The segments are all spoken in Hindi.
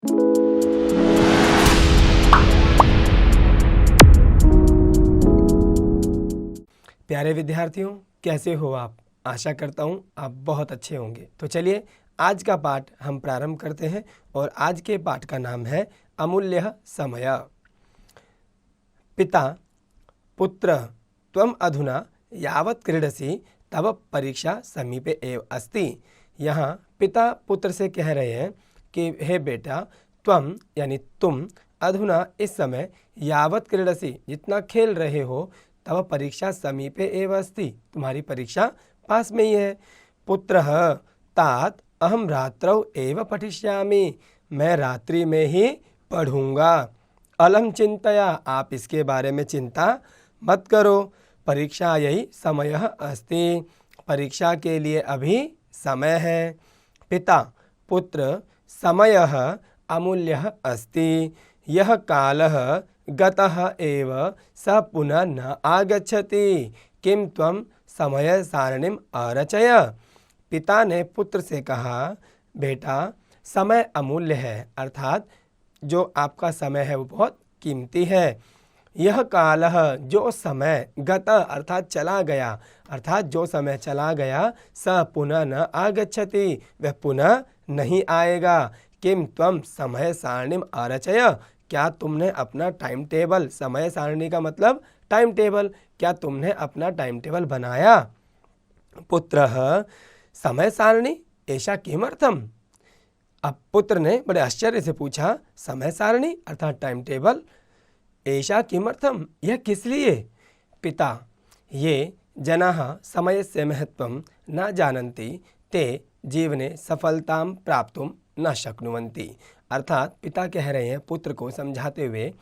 प्यारे विद्यार्थियों, कैसे हो आप? आशा करता हूँ आप बहुत अच्छे होंगे। तो चलिए आज का पाठ हम प्रारंभ करते हैं और आज के पाठ का नाम है अमूल्य समय। पिता पुत्र त्वम अधुना यावत् क्रीडसि तव परीक्षा समीपे एव अस्ति। यहाँ पिता पुत्र से कह रहे हैं कि हे बेटा, त्वम यानी तुम, अधुना इस समय, यावत् क्रीडसि जितना खेल रहे हो, तव परीक्षा समीपे एव अस्ति तुम्हारी परीक्षा पास में ही है। पुत्रः तात अहम रात्रौ एव पठिष्यामि मैं रात्रि में ही पढ़ूंगा। अलम चिंतया आप इसके बारे में चिंता मत करो। परीक्षा यही समय अस्ति परीक्षा के लिए अभी समय है। पिता पुत्र समयः अमूल्यः अस्ति यह कालः गतः एव स पुनः न आगच्छति किम त्वं समय सारणीम अरचय। पिता ने पुत्र से कहा, बेटा समय अमूल्य है, अर्थात जो आपका समय है वो बहुत कीमती है। यह कालः जो समय, गत अर्थात चला गया, अर्थात जो समय चला गया, स पुनः न आगच्छति वह पुनः नहीं आएगा। किम त्वं समय सारणीम अरचय क्या तुमने अपना टाइम टेबल, समय सारणी का मतलब टाइम टेबल, क्या तुमने अपना टाइम टेबल बनाया? पुत्रः समय सारणी ऐसा किमर्थम। अब पुत्र ने बड़े आश्चर्य से पूछा, समय सारणी अर्थात टाइम टेबल, ऐसा किमर्थम, यह किस लिए? पिता ये जनाः समयस्य महत्वं न जानन्ति ते जीवने सफलतां प्राप्तुं न शक्नुवन्ति। अर्थात पिता कह रहे हैं पुत्र को समझाते हुए,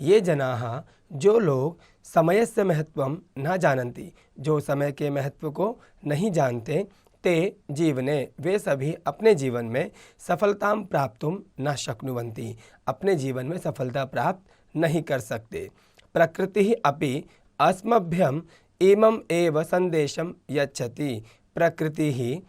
ये जनाः जो लोग समयस्य महत्वं न जानन्ति, जो समय के महत्व को नहीं जानते, ते जीवने वे सभी अपने जीवन में सफलतां प्राप्तुं न शक्नुवन्ति अपने जीवन में सफलता प्राप्त नहीं कर सकते। प्रकृति अपि अस्मभ्यम इमं एव संदेशम यच्छति प्रकृति ही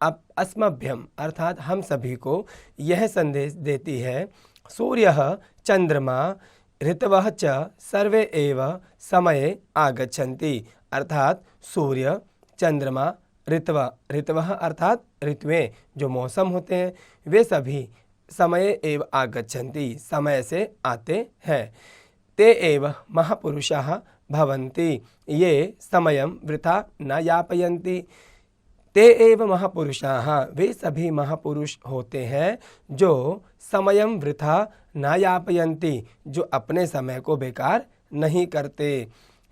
अब अस्मभ्यम अर्थात हम सभी को यह संदेश देती है। सूर्यः चंद्रमा ऋतवः च सर्वे एव समये आगच्छन्ति अर्थात सूर्य चंद्रमा ऋतवः अर्थात ऋतुएं जो मौसम होते हैं वे सभी समय एव आगच्छन्ति समय से आते हैं। ते एव महापुरुषाः भवन्ति ये समयं वृथा न यापयन्ति। ते एव महापुरुषाः वे सभी महापुरुष होते हैं जो समयं वृथा न यापयन्ति जो अपने समय को बेकार नहीं करते।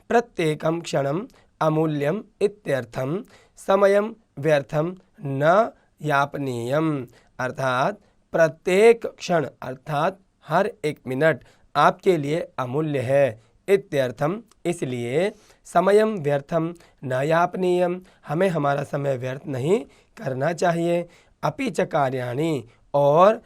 प्रत्येकं क्षणम् अमूल्यम् इत्यर्थं समयं व्यर्थं न यापनीयम् अर्थात प्रत्येक क्षण अर्थात हर एक मिनट आपके लिए अमूल्य है। इत्यर्थम इसलिए समयं व्यर्थम न यापनीयम हमें हमारा समय व्यर्थ नहीं करना चाहिए। अपि च कार्याणि और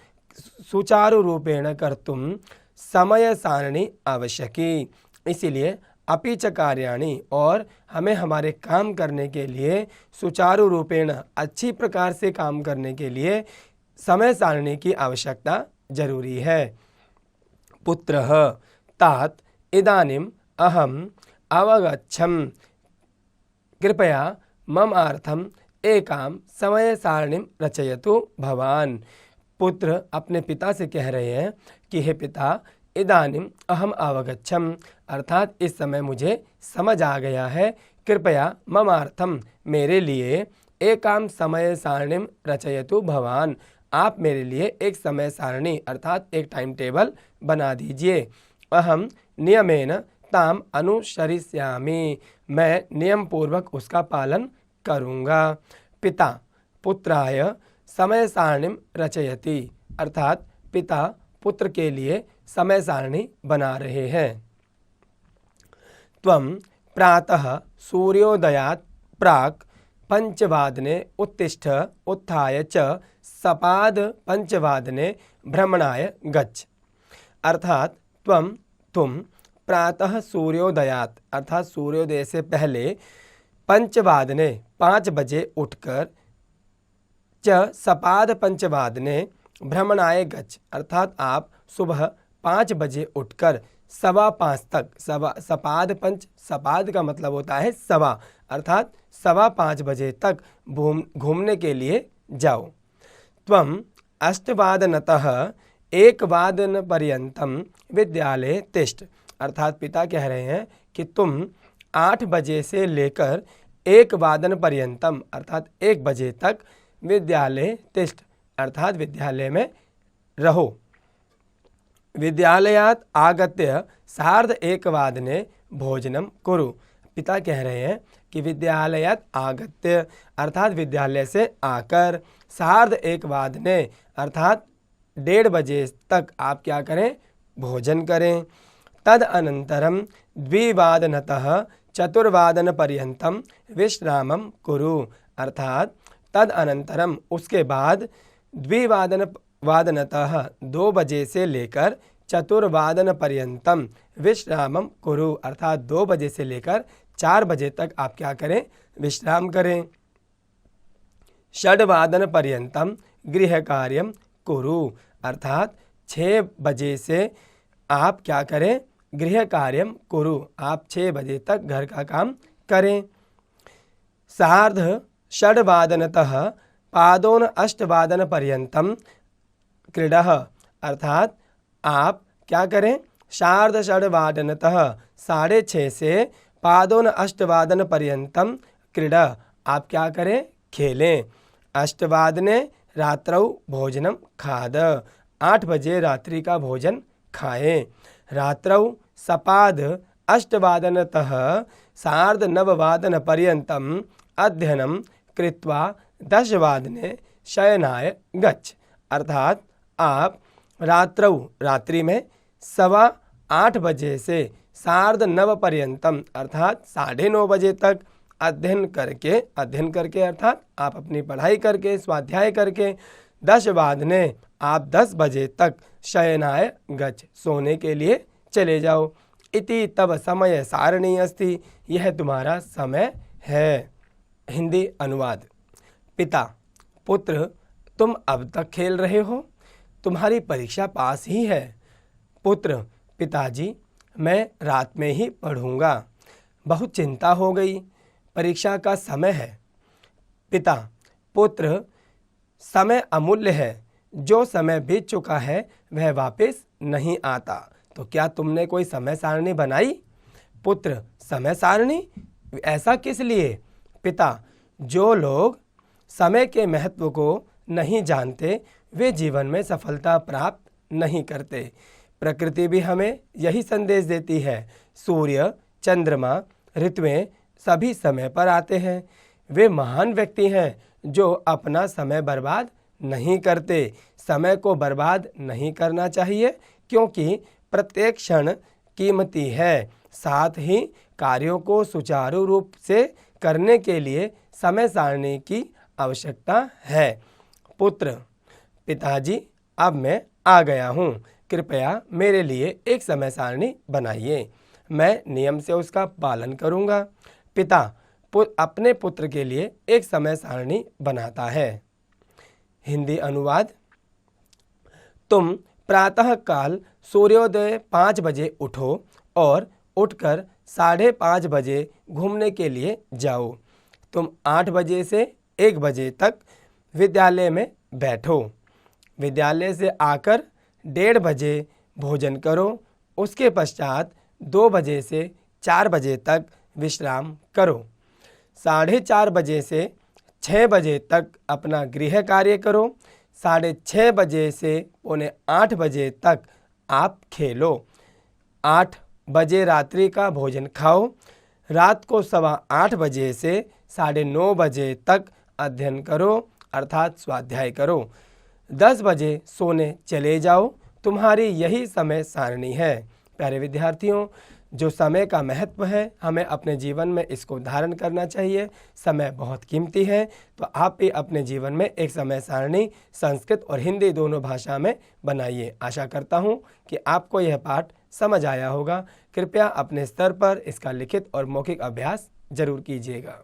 सुचारु रूपेण कर्तुं समय सारणी आवश्यकी इसीलिए अपि च कार्याणि और हमें हमारे काम करने के लिए सुचारु रूपेण अच्छी प्रकार से काम करने के लिए समय सारणी की आवश्यकता जरूरी है। पुत्रः तात इदानीम् अहम् अवगच्छम् कृपया मम अर्थम एकां समय सारणीं रचयतु भवान। पुत्र अपने पिता से कह रहे हैं कि हे पिता इदानीम् अहम् अवगच्छम् अर्थात इस समय मुझे समझ आ गया है। कृपया मम अर्थम मेरे लिए एकां समय सारणीं रचयतु भवान आप मेरे लिए एक समय सारणी अर्थात एक टाइम टेबल बना दीजिए। अहम नियमेन ताम अनुसरिष्यामि मैं नियम पूर्वक उसका पालन करूँगा। पिता पुत्राय समय सारणीं रचयति अर्थात पिता पुत्र के लिए समय सारणी बना रहे हैं। त्वं प्रातः सूर्योदयात् प्राक् 5 वादने उत्तिष्ठ उत्थाय च सपाद 5 वादने भ्रमणाय गच्छ अर्थात तुम प्रातः सूर्योदयात अर्थात सूर्योदय से पहले 5 वादने 5 बजे उठकर च सपाद 5 वादने भ्रमणाय गच्छ, अर्थात आप सुबह 5 बजे उठकर 5:15 तक, सपाद पंच, सपाद का मतलब होता है सवा, अर्थात 5:15 बजे तक घूमने के लिए जाओ। त्वम 8:00 1:00 विद्यालये तिष्ठ, अर्थात पिता कह रहे हैं कि तुम 8 बजे से लेकर 1:00 अर्थात 1 बजे तक विद्यालये तिष्ठ, अर्थात विद्यालय में रहो। विद्यालयात् आगत्य 1:30 भोजनम कुरु, पिता कह रहे हैं कि विद्यालयात् आगत्य अर्थात विद्यालय से आकर 1:30 अर्थात 1:30 बजे तक आप क्या करें, भोजन करें। तद अनंतरम 2:00 4:00 विश्रामम कुरु, अर्थात तद अनंतरम उसके बाद 2 बजे से लेकर 4:00 विश्रामम कुरु, अर्थात 2 बजे से लेकर 4 बजे तक आप क्या करें, विश्राम करें। 6:00 गृह कार्यम कुरु, अर्थात 6 बजे से आप क्या करें, गृह कार्यम कुरु, आप 6 बजे तक घर का काम करें। 6:30 8:00 क्रीडः, अर्थात आप क्या करें, 6:30 6:30 से 8:00 क्रीडा, आप क्या करें, खेलें। 8:00 रात्रौ भोजनम खाद, 8 बजे रात्रि का भोजन खाएं। रात्रौ सपाद 8:00 9:30 अध्ययनम कृत्वा 10:00 शयनाय गच्छ, अर्थात आप रात्रि में 8:15 बजे से 9:30 अर्थात 9:30 बजे तक अध्ययन करके अर्थात आप अपनी पढ़ाई करके, स्वाध्याय करके 10:00 आप 10 बजे तक शयनाय गच्छ, सोने के लिए चले जाओ। इति तब समय सारणी अस्ति, यह तुम्हारा समय है। हिंदी अनुवाद। पिता, पुत्र तुम अब तक खेल रहे हो, तुम्हारी परीक्षा पास ही है। पुत्र, पिताजी मैं रात में ही पढ़ूंगा, बहुत चिंता हो गई, परीक्षा का समय है। पिता, पुत्र समय अमूल्य है, जो समय बीत चुका है वह वापस नहीं आता, तो क्या तुमने कोई समय सारणी बनाई? पुत्र, समय सारणी? ऐसा किस लिए? पिता, जो लोग समय के महत्व को नहीं जानते वे जीवन में सफलता प्राप्त नहीं करते। प्रकृति भी हमें यही संदेश देती है। सूर्य, चंद्रमा, ऋतुएं सभी समय पर आते हैं। वे महान व्यक्ति हैं जो अपना समय बर्बाद नहीं करते। समय को बर्बाद नहीं करना चाहिए क्योंकि प्रत्येक क्षण कीमती है। साथ ही कार्यों को सुचारू रूप से करने के लिए समय सारणी की आवश्यकता है। पुत्र, पिताजी अब मैं आ गया हूँ, कृपया मेरे लिए एक समय सारणी बनाइए, मैं नियम से उसका पालन करूँगा। पिता अपने पुत्र के लिए एक समय सारणी बनाता है। हिंदी अनुवाद। तुम प्रातःकाल सूर्योदय 5 बजे उठो और उठकर 5:30 बजे घूमने के लिए जाओ। तुम 8 बजे से 1 बजे तक विद्यालय में बैठो। विद्यालय से आकर 1:30 बजे भोजन करो। उसके पश्चात 2 बजे से 4 बजे तक विश्राम करो। 4:30 बजे से 6 बजे तक अपना गृह कार्य करो। 6:30 बजे से 7:45 बजे तक आप खेलो। 8 बजे रात्रि का भोजन खाओ। रात को 8:15 बजे से 9:30 बजे तक अध्ययन करो अर्थात स्वाध्याय करो। 10 बजे सोने चले जाओ। तुम्हारी यही समय सारणी है। प्यारे विद्यार्थियों, जो समय का महत्व है हमें अपने जीवन में इसको धारण करना चाहिए। समय बहुत कीमती है, तो आप भी अपने जीवन में एक समय सारणी संस्कृत और हिंदी दोनों भाषा में बनाइए। आशा करता हूँ कि आपको यह पाठ समझ आया होगा। कृपया अपने स्तर पर इसका लिखित और मौखिक अभ्यास जरूर कीजिएगा।